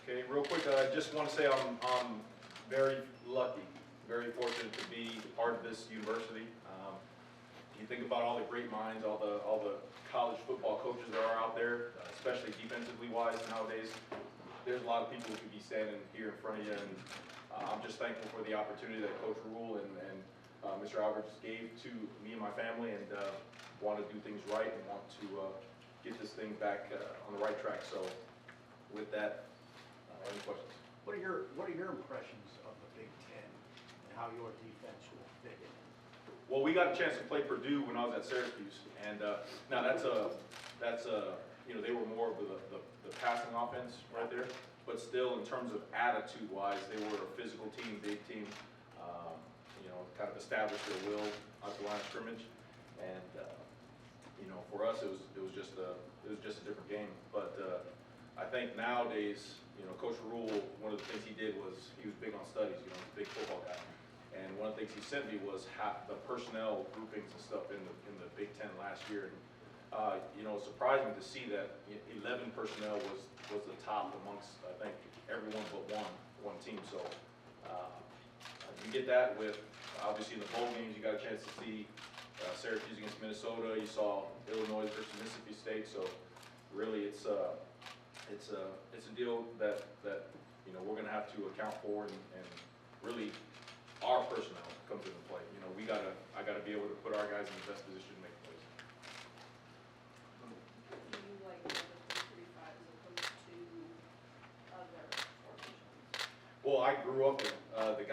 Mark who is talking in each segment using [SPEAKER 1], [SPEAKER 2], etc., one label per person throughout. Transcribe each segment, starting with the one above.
[SPEAKER 1] Okay, real quick, I just want to say I'm very lucky, very fortunate to be part of this university. You think about all the great minds, all the college football coaches that are out there, especially defensively wise nowadays. There's a lot of people who could be standing here in front of you, and I'm just thankful for the opportunity that Coach Rhule and Mr. Alvarez gave to me and my family, and want to do things right and want to get this thing back on the right track. So with that, any questions?
[SPEAKER 2] What are your impressions of the Big Ten and how your defense will fit in?
[SPEAKER 1] Well, we got a chance to play Purdue when I was at Syracuse, and now that's you know, they were more of the passing offense right there, but still in terms of attitude-wise, they were a physical team, big team. You know, kind of established their will at the line of scrimmage, and you know, for us it was just a different game. But I think nowadays, you know, Coach Rhule, one of the things he did was he was big on studies. You know, he's a big football guy. And one of the things he sent me was the personnel groupings and stuff in the Big Ten last year. And, you know, it's surprising to see that 11 personnel was the top amongst, I think, everyone but one team. So you get that with, obviously in the bowl games, you got a chance to see Syracuse against Minnesota. You saw Illinois versus Mississippi State. So really it's a deal that you know, we're going to have to account for, and really our personnel comes into play. You know, I gotta be able to put our guys in the best position to make plays.
[SPEAKER 3] Do you like the 3-3-5 as opposed to other formations?
[SPEAKER 1] Well, I grew up in the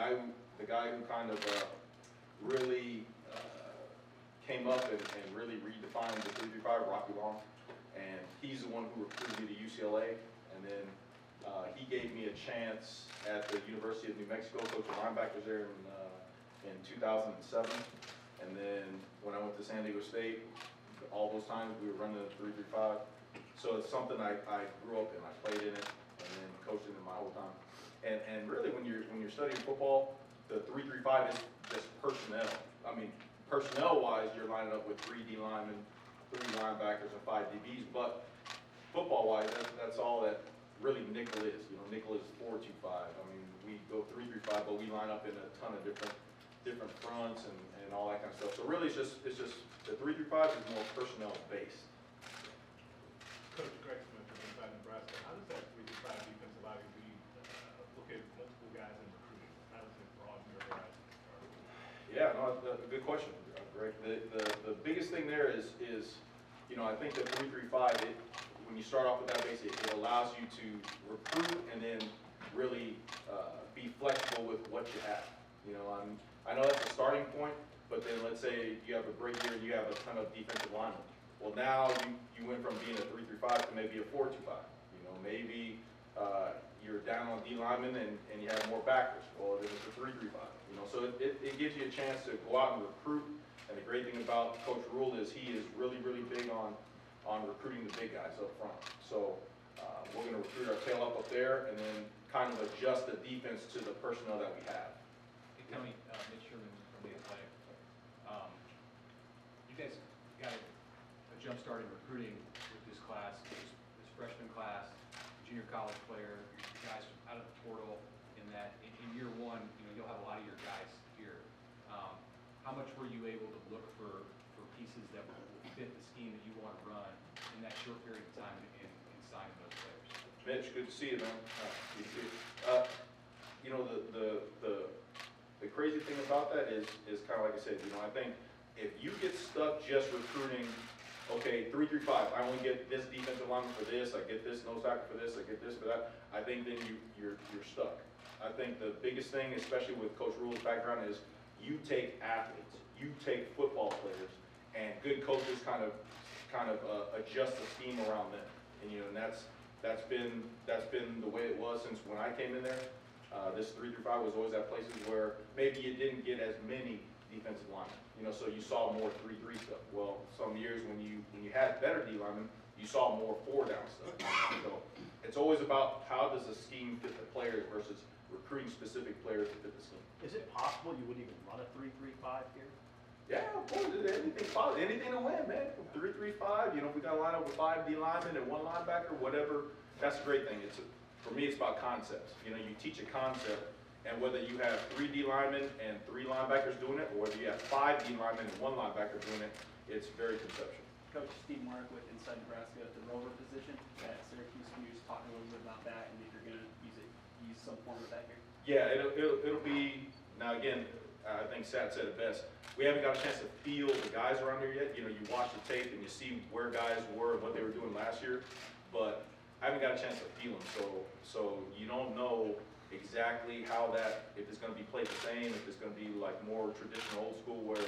[SPEAKER 1] guy who kind of really came up and really redefined the 3-3-5, Rocky Long, and he's the one who recruited me to UCLA, and then he gave me a chance at the University of New Mexico, coaching linebackers there in 2007. And then when I went to San Diego State, all those times we were running the 3-3-5. So it's something I grew up in. I played in it and then coached in it my whole time. And really when you're studying football, the 3-3-5 is just personnel. I mean, personnel-wise, you're lining up with 3 D linemen, 3 linebackers, and 5 DBs. But football-wise, that's all that really nickel is. You know, nickel is 4-2-5. I mean, we go 3-3-5, but we line up in a ton of different fronts and all that kind of stuff. So really, it's just the 3-3-5 is more personnel based.
[SPEAKER 4] Coach Greg Smith from inside Nebraska, how does that 3-5 defense allow you to look at multiple guys in recruiting? How does it broaden your horizon?
[SPEAKER 1] Yeah, no, good question, Greg. The biggest thing there is you know, I think the 3-3-5, when you start off with that base, it allows you to recruit and then really be flexible with what you have. You know, I know that's a starting point, but then let's say you have a great year and you have a ton of defensive linemen. Well, now you went from being a 3-3-5 to maybe a 4-2-5. You know, maybe you're down on D linemen and you have more backers. Well, then it's a 3-3-5. You know, so it gives you a chance to go out and recruit. And the great thing about Coach Rhule is he is really big on recruiting the big guys up front. So we're going to recruit our tail up there and then kind of adjust the defense to the personnel that we have.
[SPEAKER 5] Hey, Tony, Mitch Sherman from the Athletic. You guys got a jump start in recruiting with this class, this freshman class, junior college player, your guys out of the portal. In that, in year one, you know, you'll have a lot of your guys here. How much were you able to look for pieces that will fit the scheme that you want to run in that short period of time in signing those players?
[SPEAKER 1] Mitch, good to see you, man. Good to see you. You know, the crazy thing about that is kind of like I said, you know, I think if you get stuck just recruiting, okay, 3-3-5, I only get this defensive lineman for this, I get this nose tackle for this, I get this for that, I think then you're stuck. I think the biggest thing, especially with Coach Rhule's background, is you take athletes, you take football players, and good coaches kind of adjust the scheme around them. And you know, and that's been the way it was since when I came in there. This 3-3-5 was always at places where maybe you didn't get as many defensive linemen. You know, so you saw more 3-3 stuff. Well, some years when you had better D linemen, you saw more 4-down stuff. So it's always about how does the scheme fit the players versus recruiting specific players to fit the scheme.
[SPEAKER 2] Is it possible you would even run a 3-3-5 here?
[SPEAKER 1] Yeah, of course, anything's possible. Anything to win, man. 3-3-5, you know, if we got to line up with 5 D linemen and 1 linebacker, whatever, that's a great thing. for me, it's about concepts. You know, you teach a concept, and whether you have 3 D linemen and 3 linebackers doing it, or whether you have 5 D linemen and 1 linebacker doing it, it's very conceptual.
[SPEAKER 6] Coach Steve Mark with Inside Nebraska at the rover position at Syracuse. Can you just talk a little bit about that and if you're going to use some form of that here?
[SPEAKER 1] Yeah, it'll be, now again, I think Sat said it best. We haven't got a chance to feel the guys around here yet. You know, you watch the tape and you see where guys were and what they were doing last year, but I haven't got a chance to feel them. So you don't know exactly how that, if it's gonna be played the same, if it's gonna be like more traditional old school where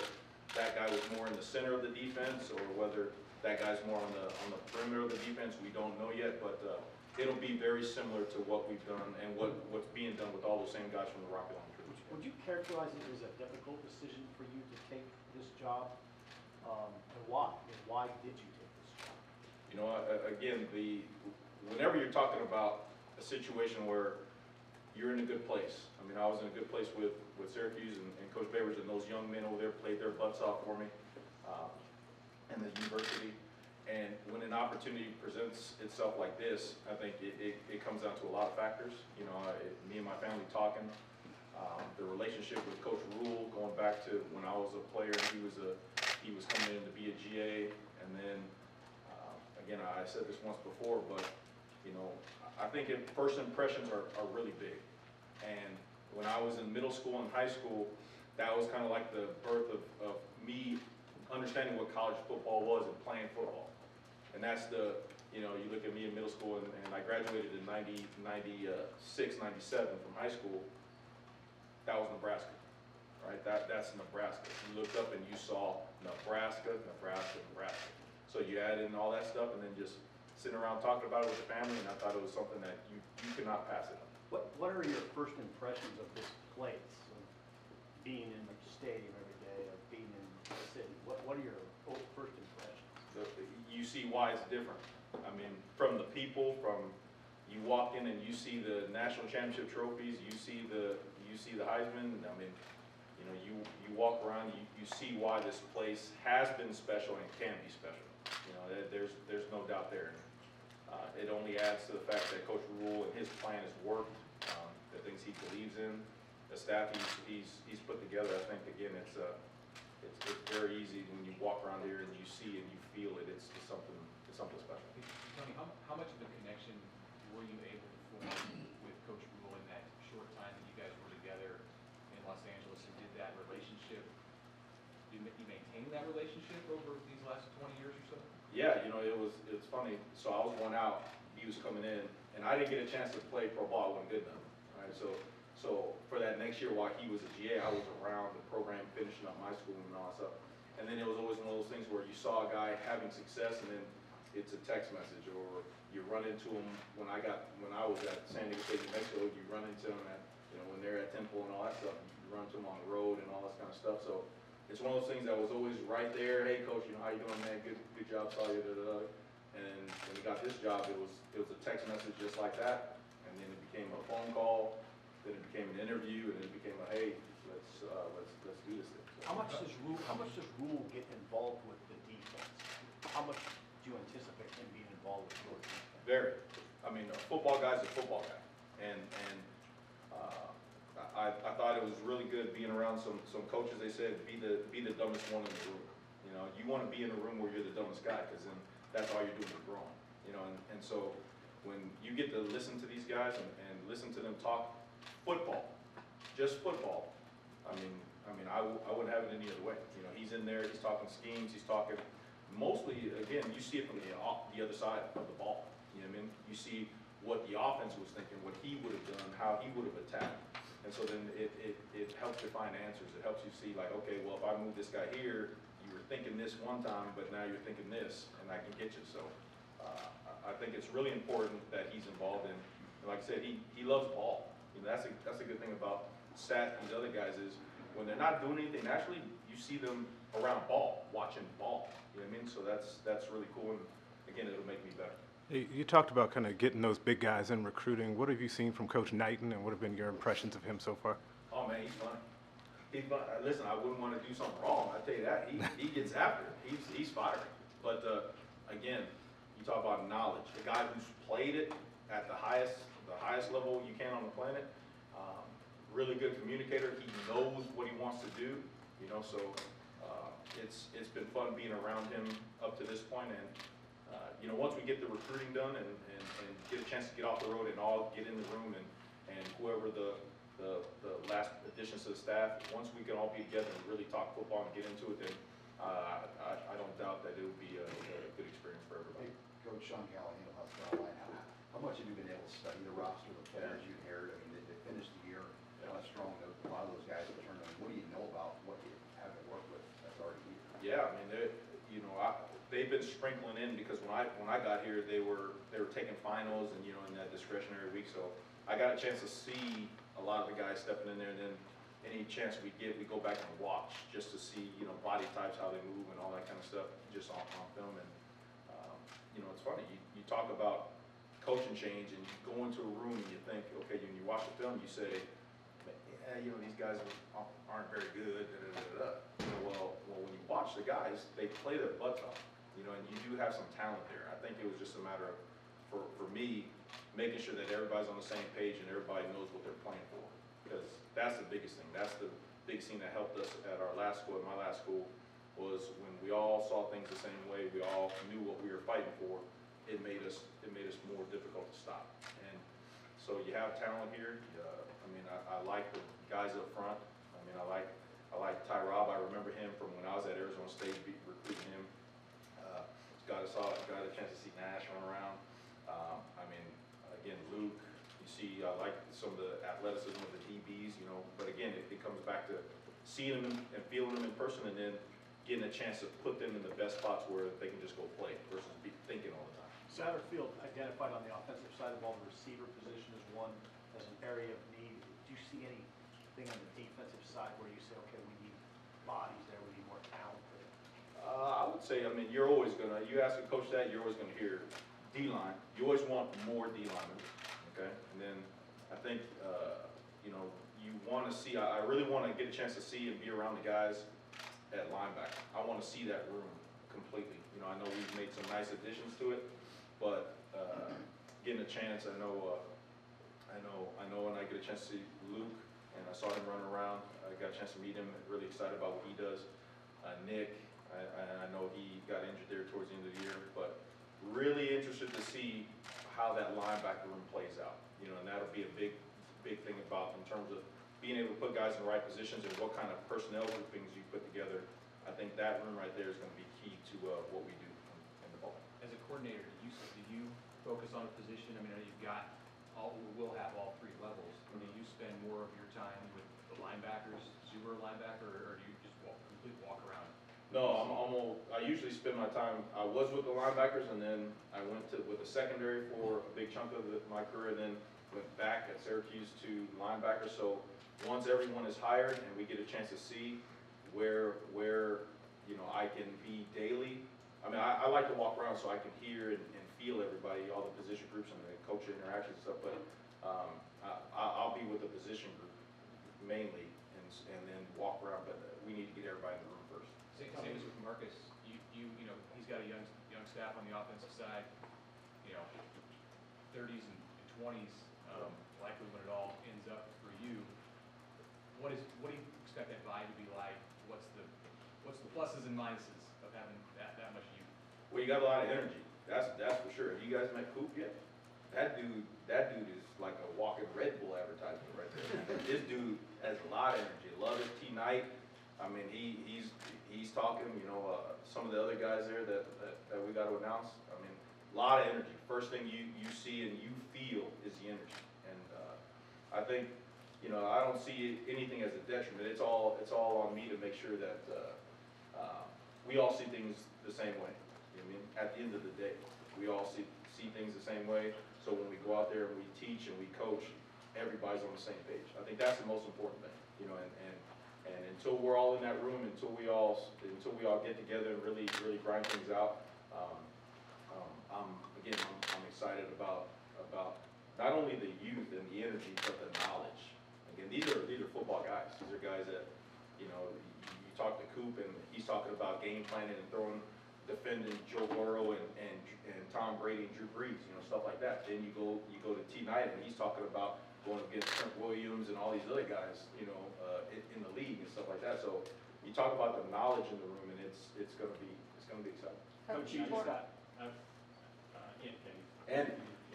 [SPEAKER 1] that guy was more in the center of the defense, or whether that guy's more on the perimeter of the defense, we don't know yet, but it'll be very similar to what we've done and what's being done with all those same guys from the Rocky Line Crew.
[SPEAKER 2] Would you characterize it as a difficult decision for you to take this job? And why? And why did you take this job?
[SPEAKER 1] You know, again, whenever you're talking about a situation where you're in a good place. I mean, I was in a good place with Syracuse and Coach Babers, and those young men over there played their butts off for me, and the university. And when an opportunity presents itself like this, I think it comes down to a lot of factors. You know, me and my family talking, the relationship with Coach Rhule, going back to when I was a player and he was coming in to be a GA, and then again, I said this once before, but you know, I think first impressions are really big. And when I was in middle school and high school, that was kind of like the birth of me understanding what college football was and playing football. And that's you know, you look at me in middle school, and I graduated in 96, 97 from high school. That was Nebraska, right? That's Nebraska. You looked up and you saw Nebraska, Nebraska, Nebraska. So you add in all that stuff and then just sitting around talking about it with the family, and I thought it was something that you could not pass it on.
[SPEAKER 2] What are your first impressions of this place, of being in the stadium every day, of being in the city? What are your first impressions?
[SPEAKER 1] You see why it's different. I mean, from the people, you walk in and you see the national championship trophies, you see the Heisman. I mean, you know, you walk around, you see why this place has been special and can be special. You know, there's no doubt there. It only adds to the fact that Coach Rhule and his plan has worked, the things he believes in, the staff he's put together. I think again, it's very easy when you walk around here and you see and you feel it. It's something special.
[SPEAKER 5] Tony, how much of a connection were you able to form with Coach Rhule in that short time that you guys were together in Los Angeles, and did that relationship, you maintain that relationship over these last 20 years or so?
[SPEAKER 1] Yeah, you know, it's funny. So I was going out, he was coming in, and I didn't get a chance to play pro ball. I wasn't good enough, right? So for that next year, while he was a GA, I was around the program, finishing up my school and all that stuff. And then it was always one of those things where you saw a guy having success, and then it's a text message, or you run into him when I was at San Diego State, New Mexico. You run into him at, you know, when they're at Temple and all that stuff. You run into him on the road and all that kind of stuff. So it's one of those things that was always right there. Hey, coach, you know, how you doing, man? Good job, saw you. Da, da, da. And when he got this job, it was a text message just like that, and then it became a phone call. Then it became an interview, and then it became a hey, let's do this thing. So,
[SPEAKER 2] How much does Rhule get involved with the defense? How much do you anticipate him being involved with your defense?
[SPEAKER 1] Very. I mean, a football guy's a football guy, and I thought it was really good being around some coaches. They said be the dumbest one in the room. You know, you want to be in a room where you're the dumbest guy, because then that's all you're doing is growing. You know, and so when you get to listen to these guys and listen to them talk football, just football, I mean, I wouldn't have it any other way. You know, he's in there, he's talking schemes, he's talking, mostly, again, you see it from the other side of the ball. You know what I mean? You see what the offense was thinking, what he would have done, how he would have attacked. And so then it helps you find answers. It helps you see, like, okay, well, if I move this guy here, you were thinking this one time, but now you're thinking this, and I can get you. So I think it's really important that he's involved in, and like I said, he loves ball. You know, that's a good thing about Sat and these other guys is when they're not doing anything, naturally, you see them around ball, watching ball. You know what I mean? So that's really cool, and again, it'll make me better.
[SPEAKER 7] You talked about kind of getting those big guys in recruiting. What have you seen from Coach Knighton, and what have been your impressions of him so far?
[SPEAKER 1] Oh man, he's funny. Listen, I wouldn't want to do something wrong. I tell you that. He gets after it. He's fiery. But again, you talk about knowledge. The guy who's played it at the highest highest level you can on the planet. Really good communicator. He knows what he wants to do, you know, so it's been fun being around him up to this point. And, you know, once we get the recruiting done and get a chance to get off the road and all get in the room and whoever the last additions to the staff, once we can all be together and really talk football and get into it, then I don't doubt that it would be a good experience for everybody.
[SPEAKER 8] Hey, Coach Sean Callahan of Huskers Online, how much have you been able to study the roster, the players you inherited? I mean, they finished the year on a strong note. A lot of those guys returned. What do you know about what you haven't worked with that's already here?
[SPEAKER 1] Yeah, I mean, you know, they've been sprinkling in because when I got here, they were taking finals and, you know, in that discretionary week. So I got a chance to see a lot of the guys stepping in there, and then any chance we get, we go back and watch just to see, you know, body types, how they move and all that kind of stuff, just on film. And, you know, it's funny, you talk about coaching change and you go into a room and you think, okay, when you watch the film, you say, yeah, you know, these guys aren't very good, You know, well, when you watch the guys, they play their butts off, you know, and you do have some talent there. I think it was just a matter of, for me, making sure that everybody's on the same page and everybody knows what they're playing for. Because that's the biggest thing. That's the biggest thing that helped us at our last school, at my last school, was when we all saw things the same way, we all knew what we were fighting for, it made us more difficult to stop. And so you have talent here. I mean, I like the guys up front. I mean, I like Ty Robb. I remember him from when I was at Arizona State, recruiting him. Got a chance to see Nash run around. I mean, again, Luke. You see, I like some of the athleticism of the DBs, you know. But again, it comes back to seeing them and feeling them in person, and then getting a chance to put them in the best spots where they can just go play versus be thinking all the time.
[SPEAKER 2] Satterfield identified on the offensive side of the ball, the receiver position is one, as an area of need. Do you see anything on the defensive side where you say, okay, we need bodies there, we need more talent there?
[SPEAKER 1] I would say, I mean, you're always gonna, you ask a coach that, you're always gonna hear D-line. You always want more D-linemen, okay? And then I think, you know, you wanna see, I really wanna get a chance to see and be around the guys at linebacker. I wanna see that room completely. You know, I know we've made some nice additions to it, but getting a chance, I know when I get a chance to see Luke, and I saw him run around, I got a chance to meet him, really excited about what he does. Nick, I know he got injured there towards the end of the year, but really interested to see how that linebacker room plays out. You know, and that'll be a big thing about in terms of being able to put guys in the right positions and what kind of personnel groupings you put together. I think that room right there is going to be key to what we do in the ball.
[SPEAKER 5] As a coordinator, do you focus on a position? I mean, you've got we'll have all three levels. Do you spend more of your time with the linebackers, super linebacker, or do you just completely walk around?
[SPEAKER 1] No, I usually spend my time, I was with the linebackers, and then I went with the secondary for a big chunk of my career, then went back at Syracuse to linebackers. So once everyone is hired and we get a chance to see where you know, I can be daily. I mean, I like to walk around so I can hear and feel everybody, all the position groups and the coach interactions and stuff, but I'll be with the position group mainly and then walk around, but we need to get everybody in the room first.
[SPEAKER 5] Same as with Marcus. You know, he's got a young staff on the offensive side. You know, 30s and 20s, likely when it all ends up for you. What do you expect that vibe to be like? What's the pluses and minuses of having that much youth?
[SPEAKER 1] Well, you got a lot of energy. That's for sure. Have you guys met Coop yet? That dude is like a walking Red Bull advertisement right there. This dude has a lot of energy. Love it. T. Knight. I mean, he's talking. You know, some of the other guys there that we got to announce. I mean, a lot of energy. First thing you see and you feel is the energy. And I think, you know, I don't see anything as a detriment. It's all on me to make sure that we all see things the same way. You know what I mean? At the end of the day, we all see things the same way. So when we go out there and we teach and we coach, everybody's on the same page. I think that's the most important thing. You know, and until we're all in that room, until we all get together and really grind things out, I'm excited about not only the youth and the energy, but the knowledge. Again, these are football guys. These are guys that, you know, you talk to Coop and he's talking about game planning and throwing defending Joe Burrow and Tom Brady and Drew Brees, you know, stuff like that. Then you go to T. Knight, and he's talking about going against Trent Williams and all these other guys, you know, in the league and stuff like that. So you talk about the knowledge in the room, and it's gonna be exciting.
[SPEAKER 6] Coach, you just got,
[SPEAKER 9] Kenny.
[SPEAKER 1] And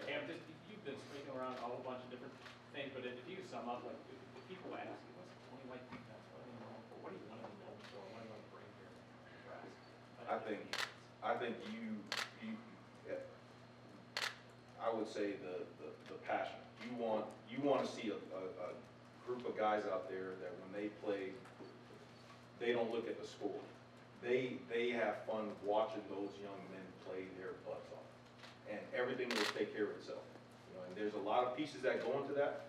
[SPEAKER 9] Cam, just, you've been speaking around a whole bunch of different things, but if you sum up, like, if people ask you, what's the point like defense, what do you know, what do you want to know, for, what do you want to bring here?
[SPEAKER 1] I think I would say the passion. You want to see a group of guys out there that when they play, they don't look at the score. They have fun watching those young men play their butts off, and everything will take care of itself. You know, and there's a lot of pieces that go into that,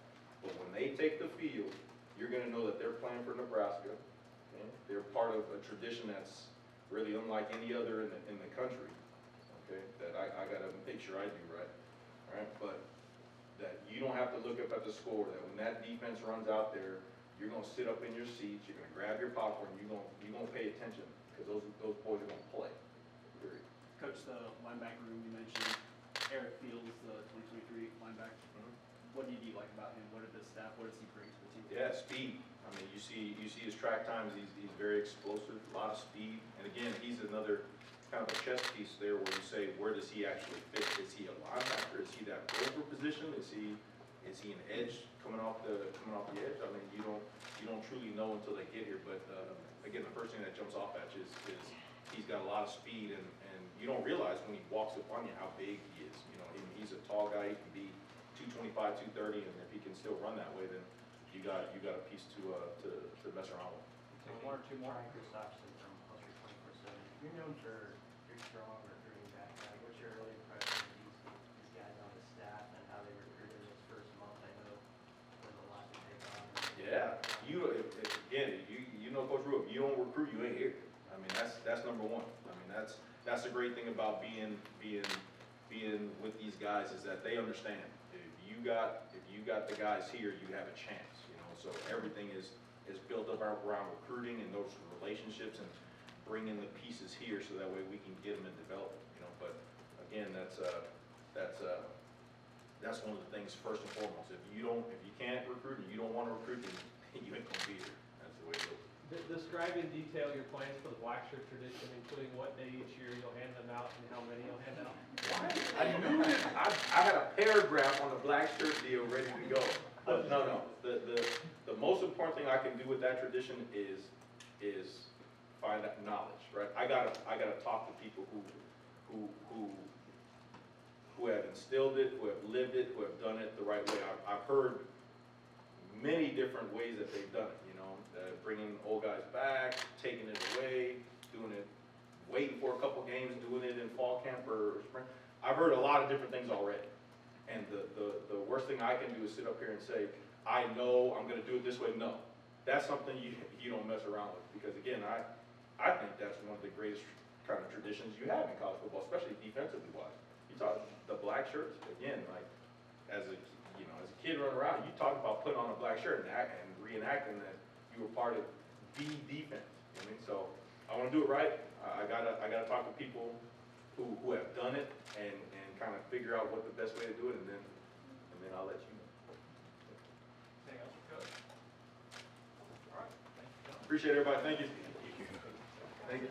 [SPEAKER 1] but when they take the field, you're going to know that they're playing for Nebraska. Okay? They're part of a tradition that's really unlike any other in the country. Okay, that I got to make sure I do right. All right, but that you don't have to look up at the score. That when that defense runs out there, you're going to sit up in your seats. You're going to grab your popcorn. You're going to pay attention. Because those boys are going to play, period.
[SPEAKER 6] Coach, the linebacker room, you mentioned Eric Fields, the 2023 linebacker. What did you like about him? What did the staff, what does he bring to the team?
[SPEAKER 1] Yeah, speed. I mean, you see his track times. He's very explosive, a lot of speed. And again, he's another kind of a chess piece there where you say, where does he actually fit? Is he a linebacker? Is he that over position? Is he an edge coming off the edge? I mean, you don't truly know until they get here. But again, the first thing that jumps off at you is he's got a lot of speed, and you don't realize when he walks up on you how big he is. You know, he's a tall guy. He can be 225, 230, and if he can still run that way, then you got a piece to mess around with.
[SPEAKER 9] One or two more.
[SPEAKER 2] Brian Christopherson from Husker 24/7. You're known for your strong recruiting background. What's your early impression of these guys on the staff and how they recruited this first month? I know there's a lot to take on.
[SPEAKER 1] Yeah, you know Coach Rhule, if you don't recruit, you ain't here. I mean, that's number one. I mean, that's the great thing about being with these guys is that they understand. If you got the guys here, you have a chance. You know, so everything is built up around recruiting and those relationships and bringing the pieces here so that way we can get them and develop them. You know, but again, that's one of the things first and foremost. If you can't recruit and you don't want to recruit, then you ain't gonna be here. That's the way it goes.
[SPEAKER 10] Describe in detail your plans for the black shirt tradition, including what day each year you'll hand them out and how many you'll hand out.
[SPEAKER 1] I knew this. I had a paragraph on the black shirt deal ready to go. But no. The most important thing I can do with that tradition is find that knowledge, right? I gotta talk to people who have instilled it, who have lived it, who have done it the right way. I've heard many different ways that they've done it, you know, bringing old guys back, taking it away, doing it, waiting for a couple games, doing it in fall camp or spring. I've heard a lot of different things already. And the worst thing I can do is sit up here and say, I know I'm going to do it this way. No, that's something you don't mess around with, because again, I think that's one of the greatest kind of traditions you have in college football, especially defensively wise. You talk the black shirts again, like as a kid running around, you talk about putting on a black shirt and reenacting that you were part of the defense. You know what I mean? So I want to do it right. I gotta talk to people who have done it and kind of figure out what the best way to do it, and then I'll let you know.
[SPEAKER 9] Anything else, Coach? All right, thank you, John.
[SPEAKER 1] Appreciate everybody. Thank you. Thank you.